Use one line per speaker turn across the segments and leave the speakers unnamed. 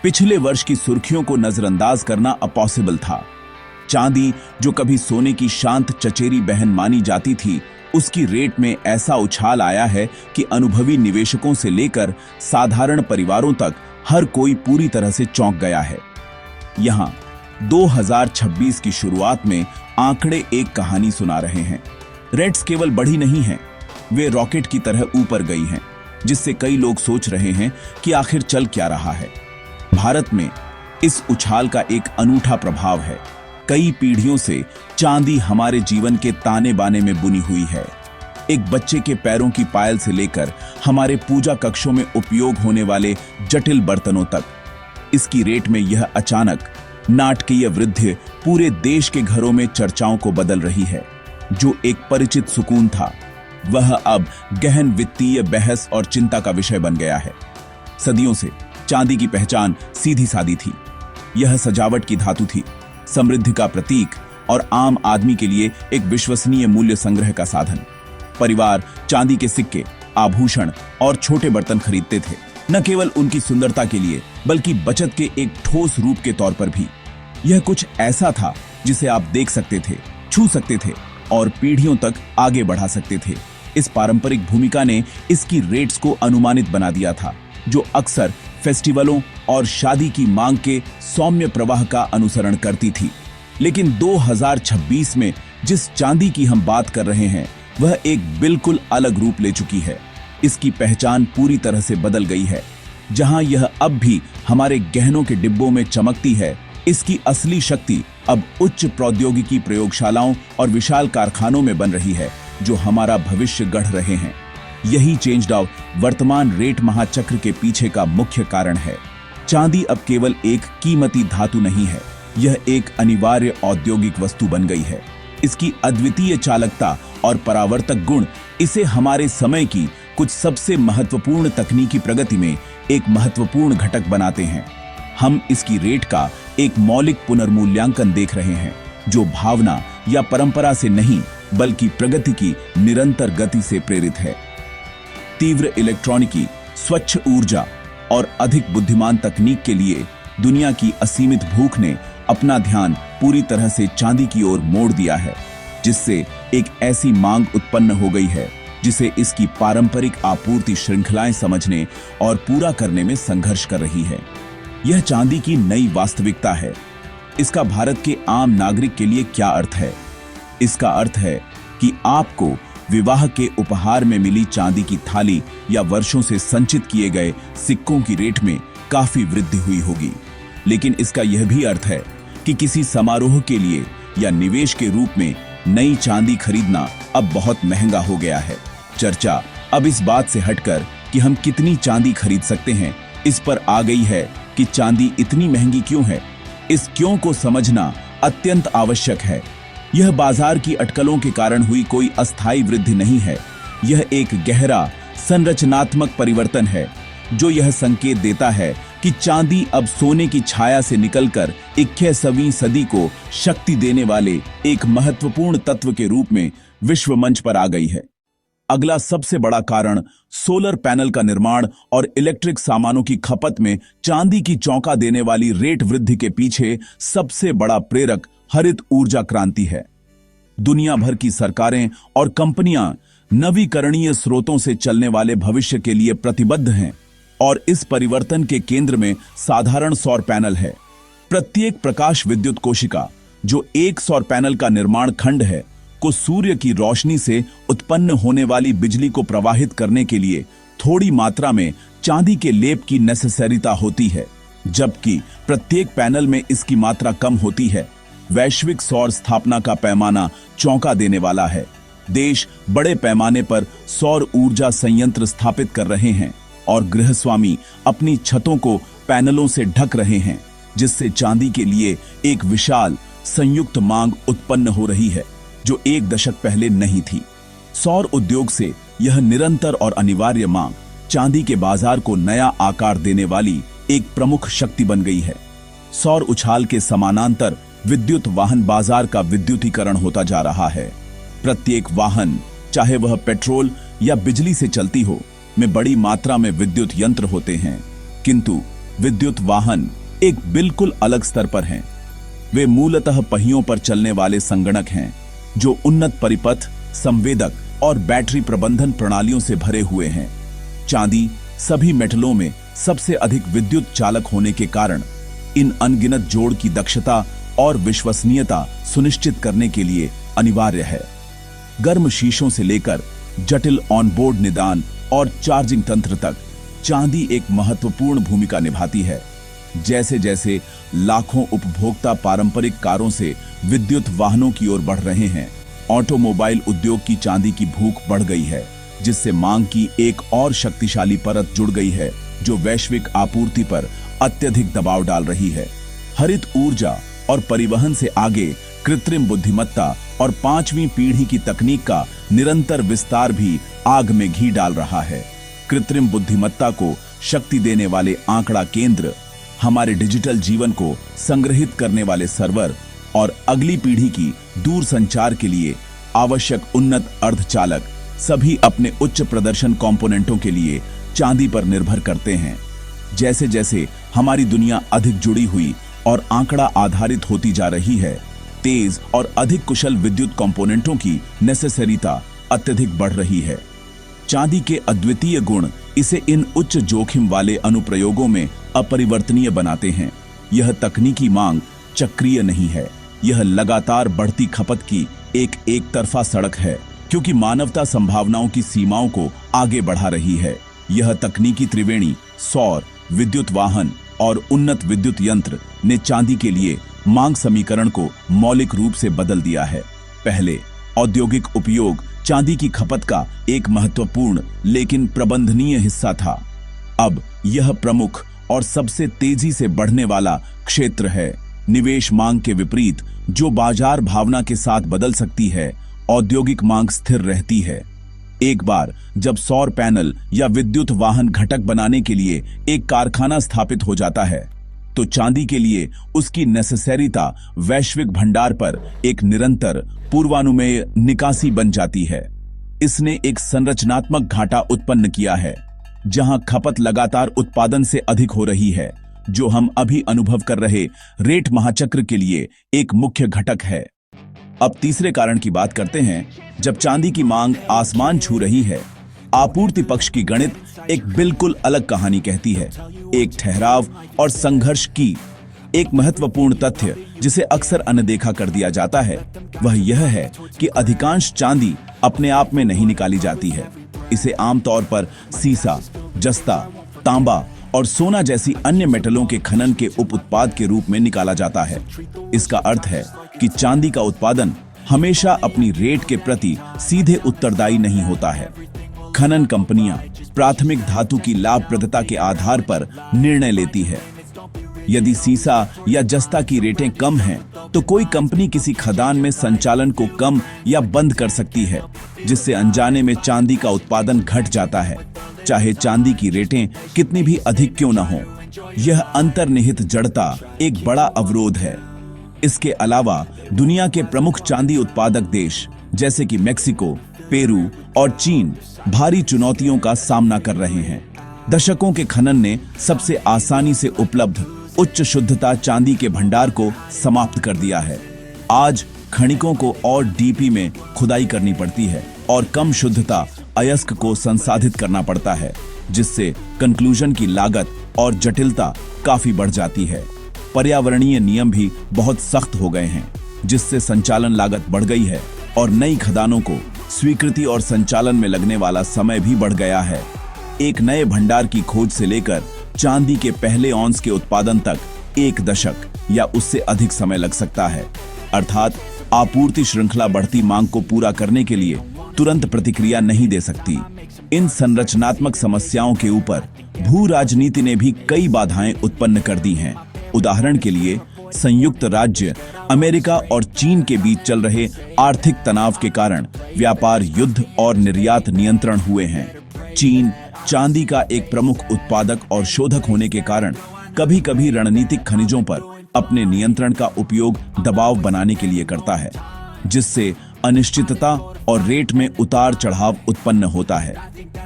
पिछले वर्ष की सुर्खियों को नजरअंदाज करना अपॉसिबल था। चांदी, जो कभी सोने की शांत चचेरी बहन मानी जाती थी, उसकी रेट में ऐसा उछाल आया है कि अनुभवी निवेशकों से लेकर साधारण परिवारों तक हर कोई पूरी तरह से चौंक गया है। यहां 2026 की शुरुआत में आंकड़े एक कहानी सुना रहे हैं। रेट्स केवल बढ़ी नहीं हैं, वे रॉकेट की तरह ऊपर गई हैं, जिससे कई लोग सोच रहे हैं कि आखिर चल क्या रहा है। भारत में इस उछाल का एक अनूठा प्रभाव है। कई पीढ़ियों से चांदी हमारे जीवन के ताने बाने में बुनी हुई है। एक बच्चे के पैरों की पायल से लेकर हमारे पूजा कक्षों में उपयोग होने वाले जटिल बर्तनों तक, इसकी रेट में यह अचानक नाटकीय वृद्धि पूरे देश के घरों में चर्चाओं को बदल रही है। जो एक परिचित सुकून था, वह अब गहन वित्तीय बहस और चिंता का विषय बन गया है। सदियों से चांदी की पहचान सीधी सादी थी। यह सजावट की धातु थी, समृद्धि का प्रतीक और आम आदमी के लिए एक विश्वसनीय मूल्य संग्रह का साधन। परिवार चांदी के सिक्के, आभूषण और छोटे बर्तन खरीदते थे, न केवल उनकी सुंदरता के लिए बल्कि बचत के एक ठोस रूप के तौर पर भी। यह कुछ ऐसा था जिसे आप देख सकते थे, छू सकते थे और पीढ़ियों तक आगे बढ़ा सकते थे। इस पारंपरिक भूमिका ने इसकी रेट्स को अनुमानित बना दिया था, जो अक्सर फेस्टिवलों और शादी की मांग के सौम्य प्रवाह का अनुसरण करती थी। लेकिन 2026 में जिस चांदी की हम बात कर रहे हैं, वह एक बिल्कुल अलग रूप ले चुकी है। इसकी पहचान पूरी तरह से बदल गई है। जहां यह अब भी हमारे गहनों के डिब्बों में चमकती है, इसकी असली शक्ति अब उच्च प्रौद्योगिकी प्रयोगशालाओं और विशाल कारखानों में बन रही है, जो हमारा भविष्य गढ़ रहे हैं। यही चेंज ऑफ वर्तमान रेट महाचक्र के पीछे का मुख्य कारण है। चांदी अब केवल एक कीमती धातु नहीं है, यह एक अनिवार्य औद्योगिक वस्तु बन गई है। इसकी अद्वितीय चालकता और परावर्तक गुण इसे हमारे समय की कुछ सबसे महत्वपूर्ण तकनीकी प्रगति में एक महत्वपूर्ण घटक बनाते हैं। हम इसकी रेट का एक मौलिक पुनर्मूल्यांकन देख रहे हैं, जो भावना या परंपरा से नहीं बल्कि प्रगति की निरंतर गति से प्रेरित है। तीव्र इलेक्ट्रॉनिकी, स्वच्छ ऊर्जा और अधिक बुद्धिमान तकनीक के लिए दुनिया की असीमित भूख ने अपना ध्यान पूरी तरह से चांदी की ओर मोड़ दिया है, जिससे एक ऐसी मांग उत्पन्न हो गई है जिसे इसकी पारंपरिक आपूर्ति श्रृंखलाएं समझने और पूरा करने में संघर्ष कर रही है। यह चांदी की नई वास्तविकता है। इसका भारत के आम नागरिक के लिए क्या अर्थ है? इसका अर्थ है कि आपको विवाह के उपहार में मिली चांदी की थाली या वर्षों से संचित किए गए सिक्कों की रेट में काफी वृद्धि हुई होगी। लेकिन इसका यह भी अर्थ है कि किसी समारोह के लिए या निवेश के रूप में नई चांदी खरीदना अब बहुत महंगा हो गया है। चर्चा अब इस बात से हटकर कि हम कितनी चांदी खरीद सकते हैं, इस पर आ गई है कि चांदी इतनी महंगी क्यों है। इस क्यों को समझना अत्यंत आवश्यक है। यह बाजार की अटकलों के कारण हुई कोई अस्थायी वृद्धि नहीं है। यह एक गहरा संरचनात्मक परिवर्तन है, जो यह संकेत देता है कि चांदी अब सोने की छाया से निकलकर 21वीं सदी को शक्ति देने वाले एक महत्वपूर्ण तत्व के रूप में विश्व मंच पर आ गई है। अगला सबसे बड़ा कारण सोलर पैनल का निर्माण और इलेक्ट्रिक सामानों की खपत में चांदी की चौंका देने वाली रेट वृद्धि के पीछे सबसे बड़ा प्रेरक हरित ऊर्जा क्रांति है। दुनिया भर की सरकारें और कंपनियां नवीकरणीय स्रोतों से चलने वाले भविष्य के लिए प्रतिबद्ध हैं और इस परिवर्तन के केंद्र में साधारण सौर पैनल है। प्रत्येक प्रकाश विद्युत कोशिका, जो एक सौर पैनल का निर्माण खंड है, को सूर्य की रोशनी से उत्पन्न होने वाली बिजली को प्रवाहित करने के लिए थोड़ी मात्रा में चांदी के लेप की नेसेसरीता होती है, जबकि प्रत्येक पैनल में इसकी मात्रा कम होती है। वैश्विक सौर स्थापना का पैमाना चौंका देने वाला है। देश बड़े पैमाने पर सौर ऊर्जा संयंत्र स्थापित कर रहे हैं और गृहस्वामी अपनी छतों को पैनलों से ढक रहे हैं, जिससे चांदी के लिए एक विशाल संयुक्त मांग उत्पन्न हो रही है, जो एक दशक पहले नहीं थी। सौर उद्योग से यह निरंतर और अनिवार्य मांग चांदी के बाजार को नया आकार देने वाली एक प्रमुख शक्ति बन गई है। सौर उछाल के समानांतर विद्युत वाहन बाजार का विद्युतीकरण होता जा रहा है। प्रत्येक वाहन, चाहे वह पेट्रोल या बिजली से चलती हो, में बड़ी मात्रा में विद्युत यंत्र होते हैं, किंतु विद्युत वाहन एक बिल्कुल अलग स्तर पर हैं। वे मूलतः पहियों पर चलने वाले संगणक हैं जो उन्नत परिपथ, संवेदक और बैटरी प्रबंधन प्रणालियों से भरे हुए हैं। चांदी सभी मेटलों में सबसे अधिक विद्युत चालक होने के कारण इन अनगिनत जोड़ की दक्षता और विश्वसनीयता सुनिश्चित करने के लिए अनिवार्य है। गर्म शीशों से लेकर जटिल ऑनबोर्ड निदान और चार्जिंग तंत्र तक चांदी एक महत्वपूर्ण भूमिका निभाती है। जैसे जैसे लाखों उपभोक्ता पारंपरिक कारों से विद्युत वाहनों की ओर बढ़ रहे हैं, ऑटोमोबाइल उद्योग की चांदी की भूख बढ़ गई है, जिससे मांग की एक और शक्तिशाली परत जुड़ गई है जो वैश्विक आपूर्ति पर अत्यधिक दबाव डाल रही है। हरित ऊर्जा और परिवहन से आगे कृत्रिम बुद्धिमत्ता और 5वीं पीढ़ी की तकनीक का निरंतर विस्तार भी आग में घी डाल रहा है। कृत्रिम बुद्धिमत्ता को शक्ति देने वाले आंकड़ा केंद्र, हमारे डिजिटल जीवन को संग्रहित करने वाले सर्वर और अगली पीढ़ी की दूर संचार के लिए आवश्यक उन्नत अर्धचालक सभी अपने उच्च प्रदर्शन कंपोनेंटों के लिए चांदी पर निर्भर करते हैं। जैसे जैसे हमारी दुनिया अधिक जुड़ी हुई और आंकड़ा आधारित होती जा रही है, तेज और अधिक कुशल विद्युत कंपोनेंटों की नेसेसरीता अत्यधिक बढ़ रही है। चांदी के अद्वितीय गुण इसे इन उच्च जोखिम वाले अनुप्रयोगों में अपरिवर्तनीय बनाते हैं। यह तकनीकी मांग चक्रीय नहीं है, यह लगातार बढ़ती खपत की एक तरफा सड़क है, क्योंकि मानवता संभावनाओं की सीमाओं को आगे बढ़ा रही है। यह तकनीकी त्रिवेणी सौर, विद्युत वाहन और उन्नत विद्युत यंत्र ने चांदी के लिए मांग समीकरण को मौलिक रूप से बदल दिया है। पहले औद्योगिक उपयोग चांदी की खपत का एक महत्वपूर्ण लेकिन प्रबंधनीय हिस्सा था। अब यह प्रमुख और सबसे तेजी से बढ़ने वाला क्षेत्र है। निवेश मांग के विपरीत, जो बाजार भावना के साथ बदल सकती है, औद्योगिक मांग स्थिर रहती है। एक बार जब सौर पैनल या विद्युत वाहन घटक बनाने के लिए एक कारखाना स्थापित हो जाता है, तो चांदी के लिए उसकी नेसेसरीता वैश्विक भंडार पर एक निरंतर पूर्वानुमेय निकासी बन जाती है। इसने एक संरचनात्मक घाटा उत्पन्न किया है, जहां खपत लगातार उत्पादन से अधिक हो रही है, जो हम अभी अनुभव कर रहे रेट महाचक्र के लिए एक मुख्य घटक है। अब तीसरे कारण की बात करते हैं। जब चांदी की मांग आसमान छू रही है, आपूर्ति पक्ष की गणित एक बिल्कुल अलग कहानी कहती है। एक ठहराव और संघर्ष की एक महत्वपूर्ण तथ्य जिसे अक्सर अनदेखा कर दिया जाता है, वह यह है कि अधिकांश चांदी अपने आप में नहीं निकाली जाती है। इसे आमतौर पर सीसा, जस्ता, तांबा और सोना जैसी अन्य मेटलों के खनन के उप उत्पाद के रूप में निकाला जाता है। इसका अर्थ है कि चांदी का उत्पादन हमेशा अपनी रेट के प्रति सीधे उत्तरदायी नहीं होता है। खनन कंपनियां प्राथमिक धातु की लाभप्रदता के आधार पर निर्णय लेती है। यदि सीसा या जस्ता की रेटें कम हैं, तो कोई कंपनी किसी खदान में संचालन को कम या बंद कर सकती है, जिससे अनजाने में चांदी का उत्पादन घट जाता है, चाहे चांदी की रेटें कितनी भी अधिक क्यों न हो। यह अंतर्निहित जड़ता एक बड़ा अवरोध है। इसके अलावा दुनिया के प्रमुख चांदी उत्पादक देश जैसे कि मेक्सिको, पेरू और चीन भारी चुनौतियों का सामना कर रहे हैं। दशकों के खनन ने सबसे आसानी से उपलब्ध उच्च शुद्धता चांदी के भंडार को समाप्त कर दिया है। आज खनिकों को और डीपी में खुदाई करनी पड़ती है और कम शुद्धता अयस्क को संसाधित करना पड़ता है, जिससे कंक्लूजन की लागत और जटिलता काफी बढ़ जाती है। पर्यावरणीय नियम भी बहुत सख्त हो गए हैं, जिससे संचालन लागत बढ़ गई है और नई खदानों को स्वीकृति और संचालन में लगने वाला समय भी बढ़ गया है। एक नए भंडार की खोज से लेकर चांदी के पहले ऑन्स के उत्पादन तक 1 दशक या उससे अधिक समय लग सकता है। अर्थात आपूर्ति श्रृंखला बढ़ती मांग को पूरा करने के लिए तुरंत प्रतिक्रिया नहीं दे सकती। इन संरचनात्मक समस्याओं के ऊपर भू राजनीति ने भी कई बाधाएं उत्पन्न कर दी हैं। उदाहरण के लिए, संयुक्त राज्य अमेरिका और चीन के बीच चल रहे आर्थिक तनाव के कारण व्यापार युद्ध और निर्यात नियंत्रण हुए हैं। चीन चांदी का एक प्रमुख उत्पादक और शोधक होने के कारण कभी-कभी रणनीतिक खनिजों पर अपने नियंत्रण का उपयोग दबाव बनाने के लिए करता है, जिससे अनिश्चितता और रेट में उतार चढ़ाव उत्पन्न होता है।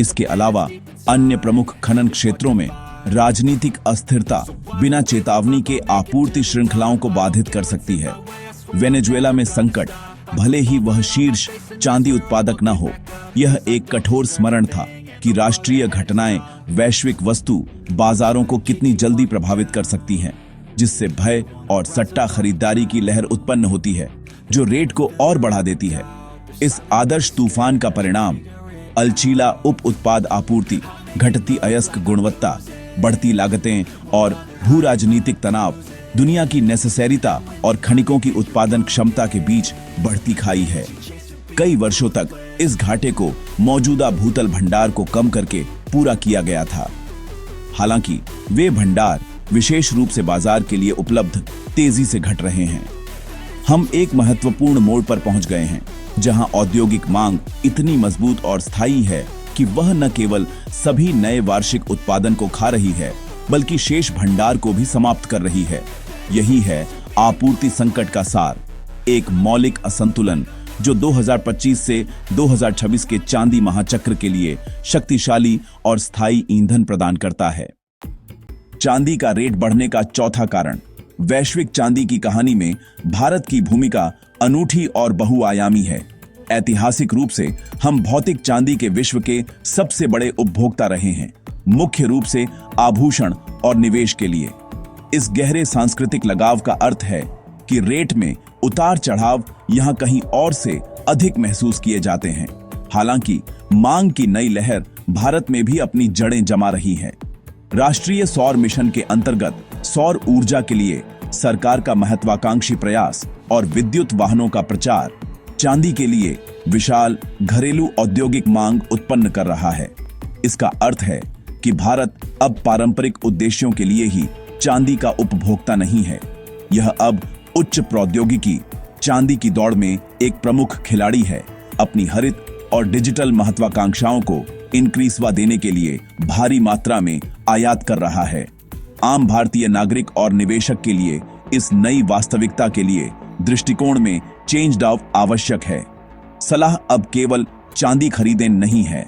इसके अलावा अन्य प्रमुख खनन क्षेत्रों में राजनीतिक अस्थिरता बिना चेतावनी के आपूर्ति श्रृंखलाओं को बाधित कर सकती है। वेनेजुएला में संकट, भले ही वह शीर्ष चांदी उत्पादक न हो, यह एक कठोर स्मरण था कि राष्ट्रीय घटनाएं वैश्विक वस्तु बाजारों को कितनी जल्दी प्रभावित कर सकती हैं, जिससे भय और सट्टा खरीदारी की लहर उत्पन्न होती है जो रेट को और बढ़ा देती है। इस आदर्श तूफान का परिणाम अलचीला उप उत्पाद आपूर्ति, घटती अयस्क गुणवत्ता, बढ़ती लागतें और भू राजनीतिक तनाव दुनिया की नेसेसरीता और खनिकों की उत्पादन क्षमता के बीच बढ़ती खाई है। कई वर्षों तक इस घाटे को मौजूदा भूतल भंडार को कम करके पूरा किया गया था। हालांकि वे भंडार विशेष रूप से बाजार के लिए उपलब्ध तेजी से घट रहे हैं। हम एक महत्वपूर्ण मोड़ पर पहुंच गए हैं जहां औद्योगिक मांग इतनी मजबूत और स्थायी है कि वह न केवल सभी नए वार्षिक उत्पादन को खा रही है बल्कि शेष भंडार को भी समाप्त कर रही है। यही है आपूर्ति संकट का सार, एक मौलिक असंतुलन जो 2025 से 2026 के चांदी महाचक्र के लिए शक्तिशाली और स्थायी ईंधन प्रदान करता है। चांदी का रेट बढ़ने का चौथा कारण, वैश्विक चांदी की कहानी में भारत की भूमिका अनूठी और बहुआयामी है। ऐतिहासिक रूप से हम भौतिक चांदी के विश्व के सबसे बड़े उपभोक्ता रहे हैं, मुख्य रूप से आभूषण और निवेश के लिए। इस गहरे सांस्कृतिक लगाव का अर्थ है कि रेट में उतार चढ़ाव यहां कहीं और से अधिक महसूस किए जाते हैं। हालांकि मांग की नई लहर भारत में भी अपनी जड़ें जमा रही है। राष्ट्रीय सौर मिशन के अंतर्गत सौर ऊर्जा के लिए सरकार का महत्वाकांक्षी प्रयास और विद्युत वाहनों का प्रचार चांदी के लिए विशाल घरेलू औद्योगिक मांग उत्पन्न कर रहा है। इसका अर्थ है कि भारत अब पारंपरिक उद्देश्यों के लिए ही चांदी का उपभोक्ता नहीं है, यह अब उच्च प्रौद्योगिकी चांदी की दौड़ में एक प्रमुख खिलाड़ी है। अपनी हरित और डिजिटल महत्वाकांक्षाओं को इंक्रीजवा देने के लिए भारी मात्रा में आयात कर रहा है। आम भारतीय नागरिक और निवेशक के लिए इस नई वास्तविकता के लिए दृष्टिकोण में चेंज ऑफ आवश्यक है। सलाह अब केवल चांदी खरीदें नहीं है,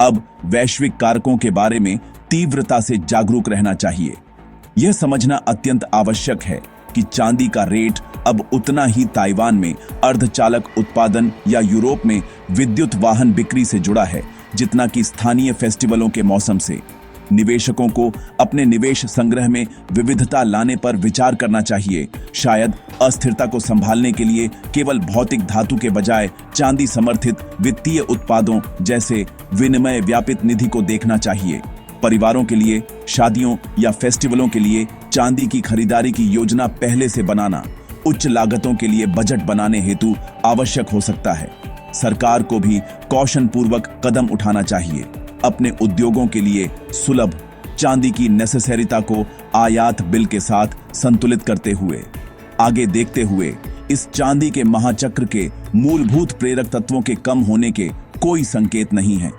अब वैश्विक कारकों के बारे में तीव्रता से जागरूक रहना चाहिए। यह समझना अत्यंत आवश्यक है कि चांदी का रेट अब उतना ही ताइवान में अर्धचालक उत्पादन या यूरोप में विद्युत वाहन बिक्री से जुड़ा है जितना कि स्थानीय फेस्टिवलों के मौसम से। निवेशकों को अपने निवेश संग्रह में विविधता लाने पर विचार करना चाहिए। शायद अस्थिरता को संभालने के लिए केवल भौतिक धातु के बजाय चांदी समर्थित वित्तीय उत्पादों जैसे विनिमय व्यापित निधि को देखना चाहिए। परिवारों के लिए शादियों या फेस्टिवलों के लिए चांदी की खरीदारी की योजना पहले से बनाना उच्च लागतों के लिए बजट बनाने हेतु आवश्यक हो सकता है। सरकार को भी कौशन पूर्वक कदम उठाना चाहिए, अपने उद्योगों के लिए सुलभ चांदी की नेसेसरीता को आयात बिल के साथ संतुलित करते हुए। आगे देखते हुए इस चांदी के महाचक्र के मूलभूत प्रेरक तत्वों के कम होने के कोई संकेत नहीं है।